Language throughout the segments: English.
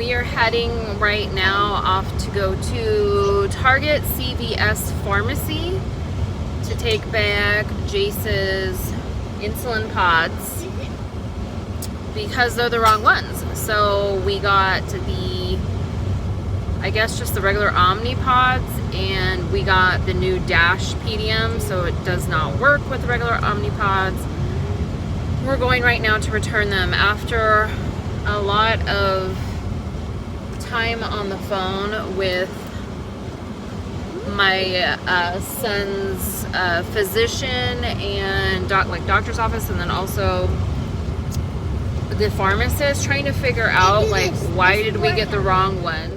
we are heading right now off to go to Target CVS Pharmacy to take back Jace's insulin pods because they're the wrong ones. So we got the, I guess just the regular Omnipods, and we got the new Dash PDM, so it does not work with the regular Omnipods. We're going right now to return them after a lot of time on the phone with my son's physician and doctor's office, and then also the pharmacist, trying to figure out like why did we get the wrong ones.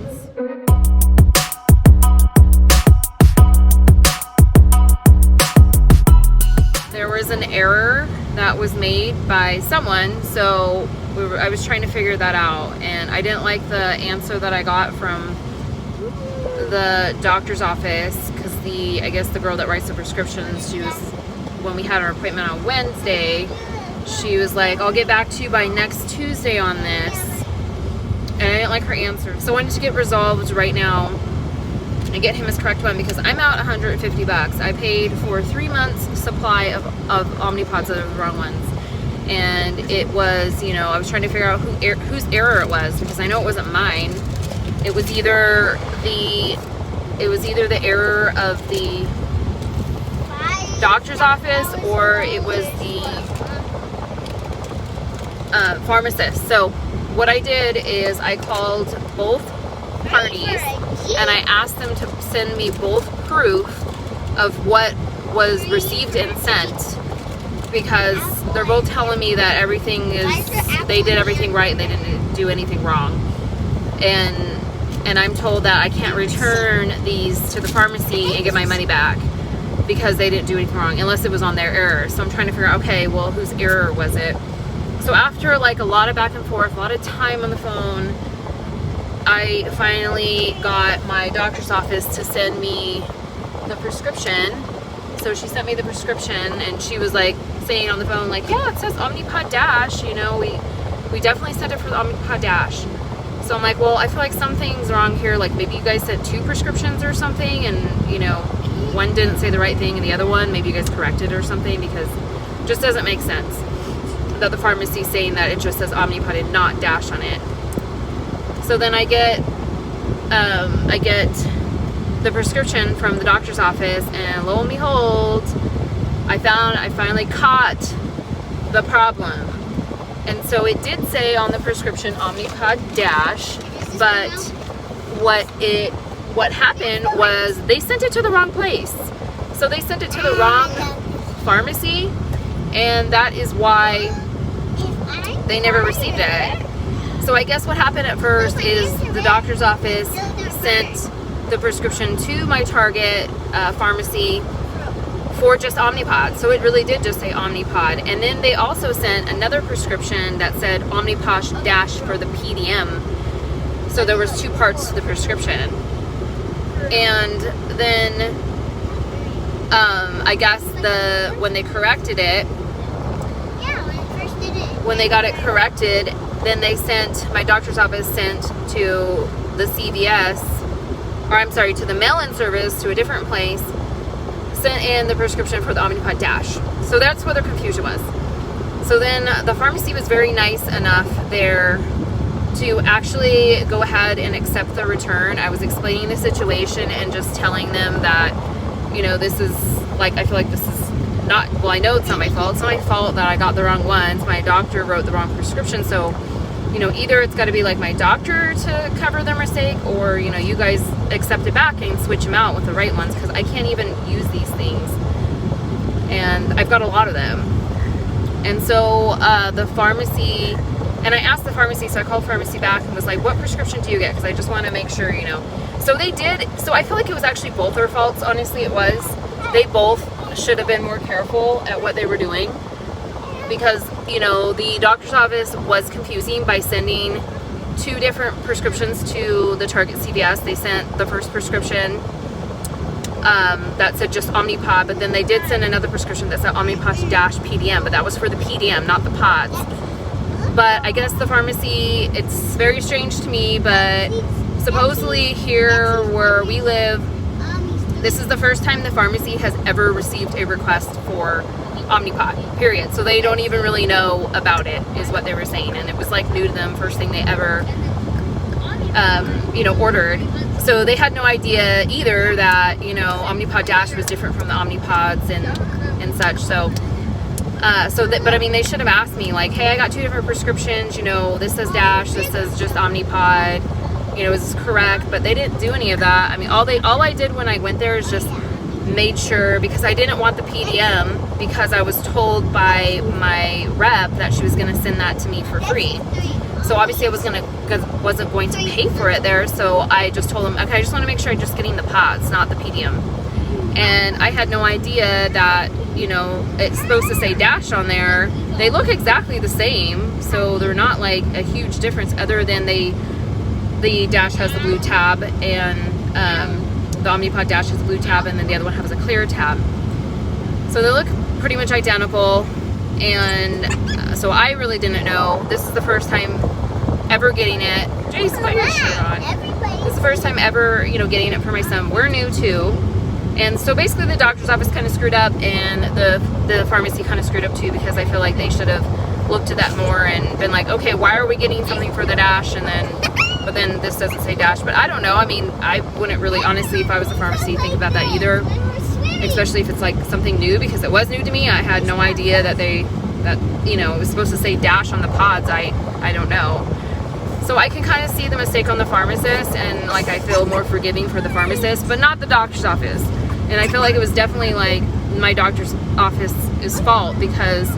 There was an error that was made by someone, so I was trying to figure that out, and I didn't like the answer that I got from the doctor's office, because I guess the girl that writes the prescriptions, she was, when we had our appointment on Wednesday, she was like, I'll get back to you by next Tuesday on this, and I didn't like her answer. So I wanted to get resolved right now and get him his correct one, because I'm out $150. I paid for 3 months supply of Omnipods that are the wrong ones. And it was, you know, I was trying to figure out whose error it was, because I know it wasn't mine. It was either the error of the doctor's office, or it was the pharmacist. So what I did is I called both parties and I asked them to send me both proof of what was received and sent, because they're both telling me that they did everything right and they didn't do anything wrong. And I'm told that I can't return these to the pharmacy and get my money back because they didn't do anything wrong, unless it was on their error. So I'm trying to figure out, okay, well, whose error was it? So after like a lot of back and forth, a lot of time on the phone, I finally got my doctor's office to send me the prescription. So she sent me the prescription, and she was like saying on the phone, like, yeah, it says Omnipod Dash, you know, we definitely sent it for the Omnipod Dash. So I'm like, well, I feel like something's wrong here. Like maybe you guys sent 2 prescriptions or something, and you know, one didn't say the right thing and the other one, maybe you guys corrected or something, because it just doesn't make sense that the pharmacy's saying that it just says Omnipod and not Dash on it. So then I get the prescription from the doctor's office, and lo and behold, I finally caught the problem. And so it did say on the prescription Omnipod Dash, but what happened was they sent it to the wrong place. So they sent it to the wrong pharmacy, and that is why they never received it. So I guess what happened at first is the doctor's office sent the prescription to my Target pharmacy for just Omnipod. So it really did just say Omnipod. And then they also sent another prescription that said Omnipod Dash for the PDM. So there was 2 parts to the prescription. And then I guess when they corrected it, when they got it corrected, then my doctor's office sent to the CVS, or I'm sorry, to the mail-in service, to a different place, sent in the prescription for the Omnipod Dash. So that's where the confusion was. So then the pharmacy was very nice enough there to actually go ahead and accept the return. I was explaining the situation and just telling them that, you know, this is like, I feel like this is not, well, I know it's not my fault. It's not my fault that I got the wrong ones. My doctor wrote the wrong prescription. So, you know, either it's got to be like my doctor to cover their mistake, or, you know, you guys accept it back and switch them out with the right ones, because I can't even use these things. And I've got a lot of them. And so the pharmacy, and I asked the pharmacy, so I called pharmacy back and was like, what prescription do you get? Because I just want to make sure, you know. So they did. So I feel like it was actually both their faults. Honestly, it was. They both should have been more careful at what they were doing, because, you know, the doctor's office was confusing by sending 2 different prescriptions to the Target CVS. They sent the first prescription that said just Omnipod, but then they did send another prescription that said Omnipod Dash PDM, but that was for the PDM, not the pods. But I guess the pharmacy, it's very strange to me, but supposedly here where we live, this is the first time the pharmacy has ever received a request for Omnipod, period. So they don't even really know about it, is what they were saying. And it was like new to them, first thing they ever, you know, ordered. So they had no idea either that, you know, Omnipod Dash was different from the Omnipods and such. So, but I mean, they should have asked me, like, hey, I got 2 different prescriptions, you know, this says Dash, this says just Omnipod, you know, is this correct? But they didn't do any of that. I mean, all I did when I went there is just made sure, because I didn't want the PDM, because I was told by my rep that she was going to send that to me for free. So obviously I wasn't going to pay for it there, so I just told them, okay, I just want to make sure I'm just getting the pods, not the PDM. And I had no idea that, you know, it's supposed to say Dash on there. They look exactly the same, so they're not like a huge difference, other than the Dash has the blue tab, and the Omnipod Dash has a blue tab, and then the other one has a clear tab. So they look pretty much identical. And so I really didn't know. This is the first time ever getting it. Jace, put your shirt on. This is the first time ever, you know, getting it for my son. We're new too. And so basically the doctor's office kind of screwed up, and the pharmacy kind of screwed up too, because I feel like they should have looked at that more and been like, okay, why are we getting something for the Dash, and then, but then this doesn't say Dash. But I don't know. I mean, I wouldn't really, honestly, if I was a pharmacy, think about that either. Especially if it's like something new, because it was new to me. I had no idea that you know, it was supposed to say Dash on the pods. I don't know. So I can kind of see the mistake on the pharmacist, and like I feel more forgiving for the pharmacist, but not the doctor's office. And I feel like it was definitely like my doctor's office's fault, because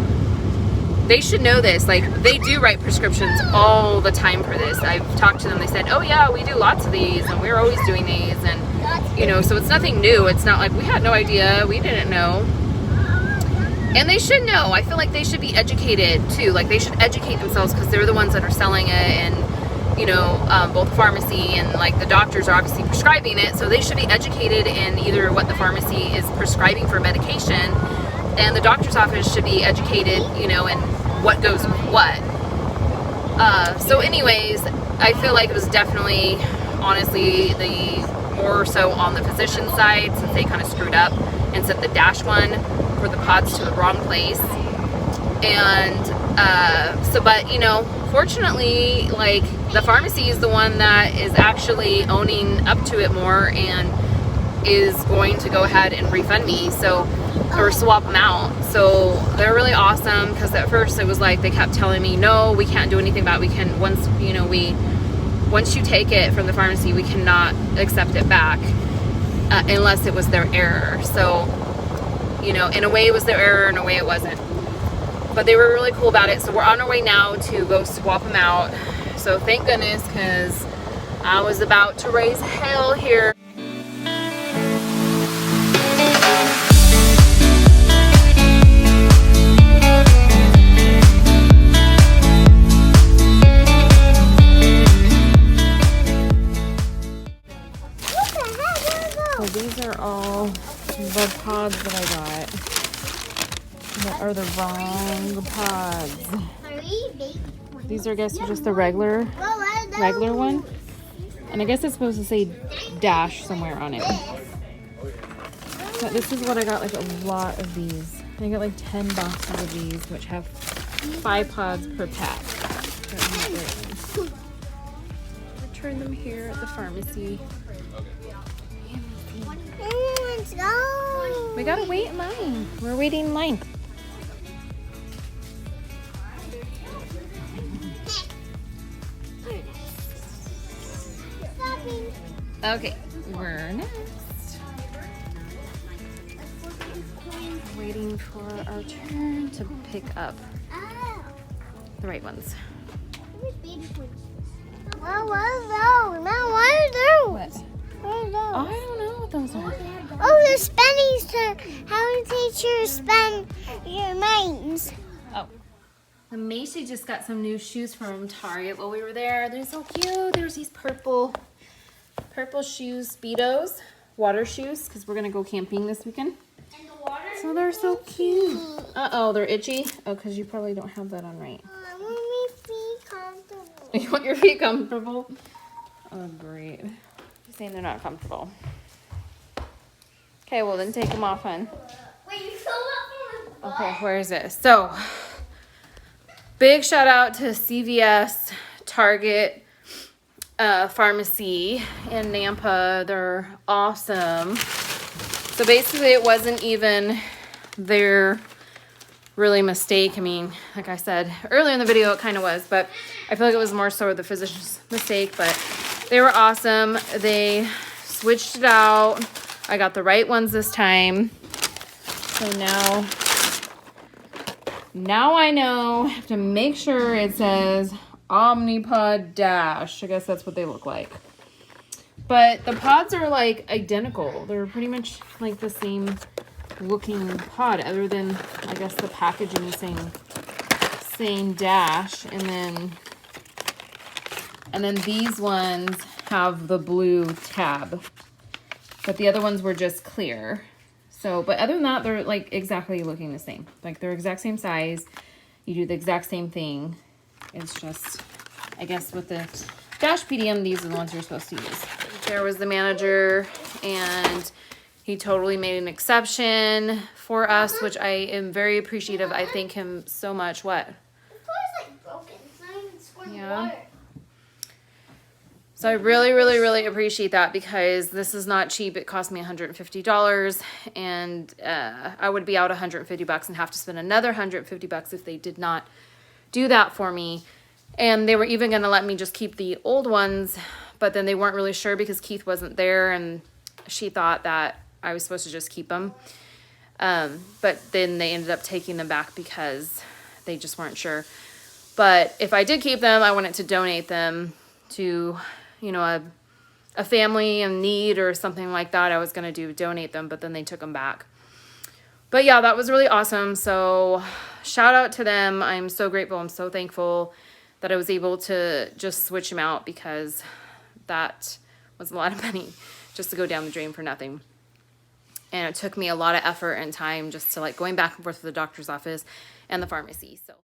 they should know this. Like, they do write prescriptions all the time for this. I've talked to them. They said, oh yeah, we do lots of these, and we're always doing these, and you know, so it's nothing new. It's not like we had no idea, we didn't know. And they should know. I feel like they should be educated too. Like, they should educate themselves, because they're the ones that are selling it, and you know, both pharmacy and like the doctors are obviously prescribing it, so they should be educated in either what the pharmacy is prescribing for medication, and the doctor's office should be educated, you know, in what goes with what. So anyways, I feel like it was definitely, honestly, more so on the physician side, since they kind of screwed up and sent the Dash one for the pods to the wrong place. And so, but you know, fortunately, like, the pharmacy is the one that is actually owning up to it more, and is going to go ahead and refund me, so, or swap them out. So they're really awesome, because at first it was like they kept telling me, no, we can't do anything about it. We can, once, you know, once you take it from the pharmacy, we cannot accept it back unless it was their error. So, you know, in a way it was their error, in a way it wasn't. But they were really cool about it. So we're on our way now to go swap them out. So thank goodness, because I was about to raise hell here. So these are all the pods that I got that are the wrong pods. These are, I guess, just the regular one. And I guess it's supposed to say Dash somewhere on it. But this is what I got, like a lot of these. I got like 10 boxes of these, which have 5 pods per pack. Return them here at the pharmacy. Let's go. We gotta wait in line. We're waiting in line. Okay, we're next. Waiting for our turn to pick up the right ones. What are those? Mom, what are those? What? What are those? I don't know what those are. Oh, the spinnies to how to teach you to spin your minds. Oh. And Macy just got some new shoes from Target while we were there. They're so cute. There's these purple shoes, Speedos, water shoes, because we're gonna go camping this weekend. And the water. So they're so cute. Uh-oh, they're itchy. Oh, because you probably don't have that on right. Let me You want your feet comfortable? Oh, great. You're saying they're not comfortable. Okay, well then take them off, hon. Wait, you filled up from the Okay, where is it? So, big shout out to CVS, Target, Pharmacy in Nampa. They're awesome. So basically it wasn't even their really mistake. I mean, like I said earlier in the video, it kind of was, but I feel like it was more so the physician's mistake, but they were awesome. They switched it out. I got the right ones this time. So now I know. I have to make sure it says Omnipod Dash. I guess that's what they look like. But the pods are like identical. They're pretty much like the same looking pod, other than I guess the packaging is saying Dash, and then these ones have the blue tab, but the other ones were just clear. So, but other than that, they're like exactly looking the same. Like they're exact same size. You do the exact same thing. It's just, I guess with the Dash PDM, these are the ones you're supposed to use. There was the manager, and he totally made an exception for us, which I am very appreciative. I thank him so much. What? The toy's like broken. It's not even squirting water. So I really, really, really appreciate that, because this is not cheap. It cost me $150, and I would be out $150 and have to spend another $150 if they did not do that for me. And they were even going to let me just keep the old ones, but then they weren't really sure because Keith wasn't there, and she thought that I was supposed to just keep them. But then they ended up taking them back because they just weren't sure. But if I did keep them, I wanted to donate them to, you know, a family in need or something like that. I was going to donate them, but then they took them back. But yeah, that was really awesome. So shout out to them. I'm so grateful. I'm so thankful that I was able to just switch them out, because that was a lot of money just to go down the drain for nothing. And it took me a lot of effort and time just to like going back and forth to the doctor's office and the pharmacy. So